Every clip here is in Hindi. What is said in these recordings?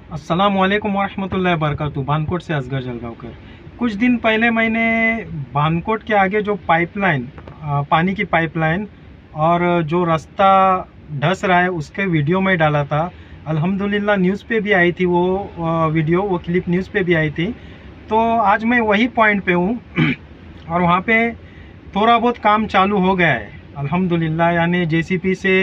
अस्सलामुअलैकुम वरहमतुल्लाहि वबरकातुहू। बानकोट से असगर जलगांवकर। कुछ दिन पहले मैंने बानकोट के आगे जो पाइपलाइन, पानी की पाइपलाइन और जो रास्ता धंस रहा है उसके वीडियो में डाला था। अल्हम्दुलिल्लाह न्यूज़ पे भी आई थी वो वीडियो, वो क्लिप न्यूज़ पे भी आई थी। तो आज मैं वही पॉइंट पे हूँ और वहाँ पे थोड़ा बहुत काम चालू हो गया है अल्हम्दुलिल्लाह। यानी जेसीबी से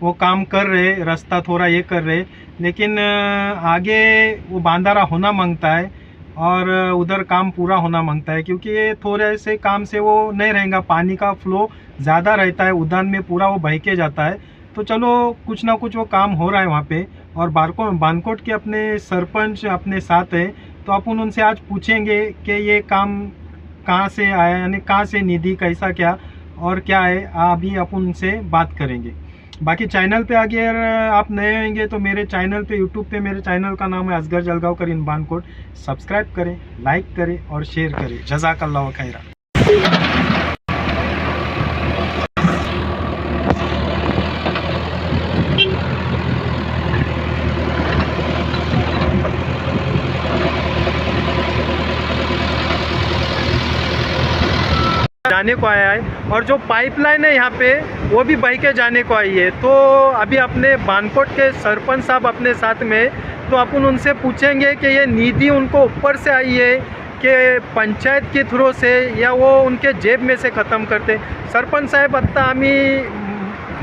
वो काम कर रहे, रास्ता थोड़ा ये कर रहे, लेकिन आगे वो बांधारा होना मांगता है और उधर काम पूरा होना मांगता है, क्योंकि ये थोड़े से काम से वो नहीं रहेगा। पानी का फ्लो ज़्यादा रहता है, उद्यान में पूरा वो बह के जाता है। तो चलो कुछ ना कुछ वो काम हो रहा है वहाँ पे। और बानकोट के अपने सरपंच अपने साथ है, तो अपन उनसे आज पूछेंगे कि ये काम कहाँ से आया, यानी कहाँ से निधि कैसा क्या और क्या है, अभी अपन उनसे बात करेंगे। बाकी चैनल पे अगर आप नए होंगे तो मेरे चैनल पे, यूट्यूब पे मेरे चैनल का नाम है असगर जलगांवकर इन बानकोट। सब्सक्राइब करें, लाइक करें और शेयर करें। जज़ाकल्लाह खैरा। जाने को आया है और जो पाइपलाइन है यहाँ पे वो भी बह के जाने को आई है। तो अभी अपने बानकोट के सरपंच साहब अपने साथ में, तो अपन उनसे पूछेंगे कि ये निधि उनको ऊपर से आई है कि पंचायत के थ्रू से, या वो उनके जेब में से ख़त्म करते। सरपंच साहब, आता आम्ही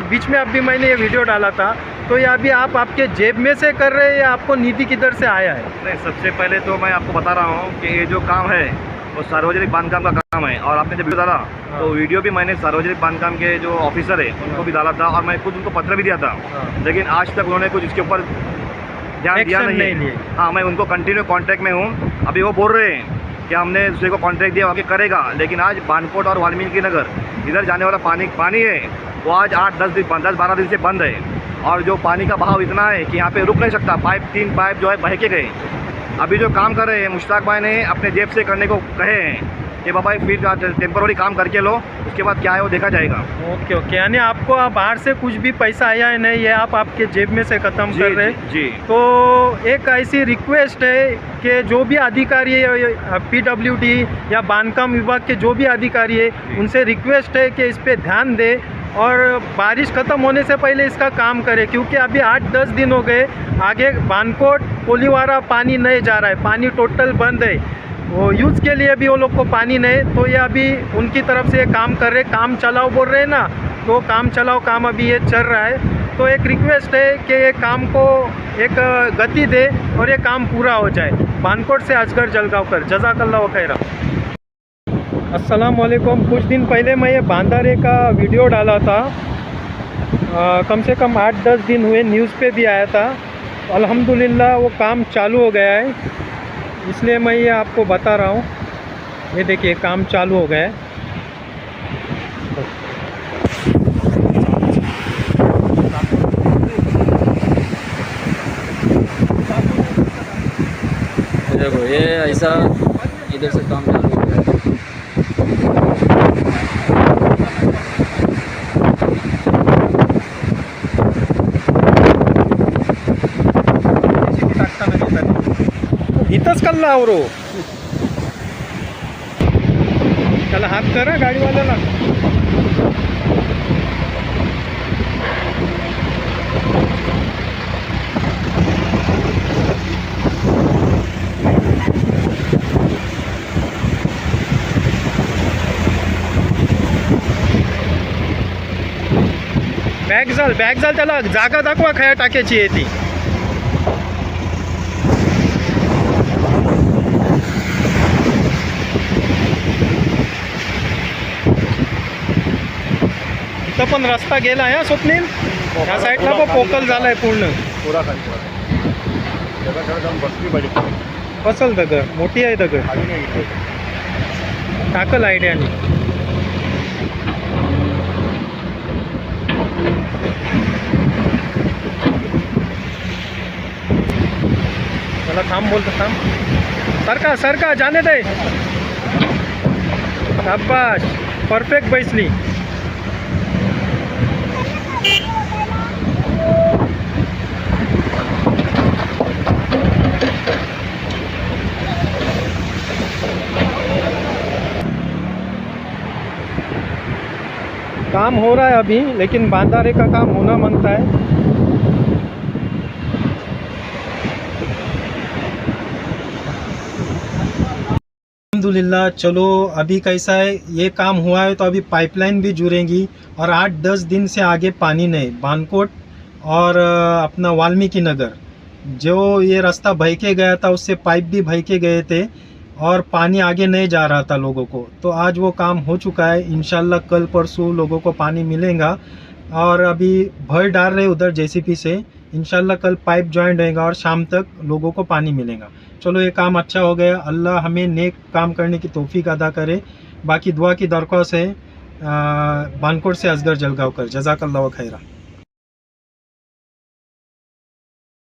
बीच में अभी मैंने ये वीडियो डाला था, तो ये अभी आप आपके जेब में से कर रहे हैं या आपको निधि किधर से आया है? नहीं, सबसे पहले तो मैं आपको बता रहा हूँ कि ये जो काम है वो सार्वजनिक बांधकाम का काम है। और आपने जब वीडियो डाला तो वीडियो भी मैंने सार्वजनिक बांधकाम के जो ऑफिसर है उनको भी डाला था और मैं खुद उनको पत्र भी दिया था, लेकिन आज तक उन्होंने कुछ इसके ऊपर ध्यान दिया नहीं। हाँ, मैं उनको कंटिन्यू कांटेक्ट में हूँ। अभी वो बोल रहे हैं कि हमने दूसरे को कॉन्ट्रैक्ट दिया, आगे करेगा, लेकिन आज बानकोट और वाल्मीकि नगर इधर जाने वाला पानी है वो आज 10-12 दिन से बंद है। और जो पानी का बहाव इतना है कि यहाँ पे रुक नहीं सकता। 3 पाइप जो है बह के गए। अभी जो काम कर रहे हैं मुश्ताक भाई ने अपने जेब से करने को कहे हैं कि बाबा फिर टेम्पररी काम करके लो, उसके बाद क्या है वो देखा जाएगा। ओके, यानी आपको बाहर से कुछ भी पैसा आया है नहीं, ये आप आपके जेब में से ख़त्म कर रहे हैं जी। तो एक ऐसी रिक्वेस्ट है कि जो भी अधिकारी है, PWD या बांधकाम विभाग के जो भी अधिकारी है, उनसे रिक्वेस्ट है कि इस पर ध्यान दे और बारिश ख़त्म होने से पहले इसका काम करे, क्योंकि अभी 8-10 दिन हो गए आगे बानकोट कोलीवारा पानी नहीं जा रहा है, पानी टोटल बंद है। वो यूज़ के लिए भी वो लोग को पानी नहीं, तो ये अभी उनकी तरफ से ये काम कर रहे, काम चलाओ बोल रहे हैं ना, तो काम चलाओ काम अभी ये चल रहा है। तो एक रिक्वेस्ट है कि ये काम को एक गति दे और ये काम पूरा हो जाए। बानकोट से असगर जलगांवकर, जज़ाकल्लाह खैरा। अस्सलाम वालेकुम। कुछ दिन पहले मैं ये बांधारे का वीडियो डाला था, कम से कम 8-10 दिन हुए, न्यूज़ पे भी आया था। अल्हम्दुलिल्लाह वो काम चालू हो गया है, इसलिए मैं ये आपको बता रहा हूँ। ये देखिए काम चालू हो गया है। देखो ये ऐसा इधर से काम चालू हो गया है। इथंच कल्ला आवरो, त्याला हात करा गाडीवाल्याला। बॅग झाल त्याला जागा दाखवा खया टाक्याची आहे ती। इथं पण रस्ता गेला आहे स्वप्नील, या साईडला पण पोकल झालाय पूर्ण। पूरा बसली पाहिजे, बसल दगड, मोठी आहे दगड, टाकल आयडियाने। मला थांब बोलतो, थांब, सरका जाने दे। शाबाश, परफेक्ट बैसली। काम हो रहा है अभी, लेकिन बांधारे का काम होना मांगता है। अल्हम्दुलिल्लाह। चलो अभी कैसा है, ये काम हुआ है तो अभी पाइपलाइन भी जुड़ेंगी और 8-10 दिन से आगे पानी नहीं। बानकोट और अपना वाल्मीकि नगर जो ये रास्ता बह के गया था, उससे पाइप भी बह के गए थे और पानी आगे नहीं जा रहा था लोगों को। तो आज वो काम हो चुका है। इंशाल्लाह कल परसों लोगों को पानी मिलेगा और अभी भर डाल रहे उधर जेसीपी से। इंशाल्लाह कल पाइप जॉइंट होएगा और शाम तक लोगों को पानी मिलेगा। चलो ये काम अच्छा हो गया। अल्लाह हमें नेक काम करने की तौफीक अदा करे। बाकी दुआ की दरख्वास्त है। बानकोट से असगर जलगांवकर, जज़ाकल्लाह खैरा।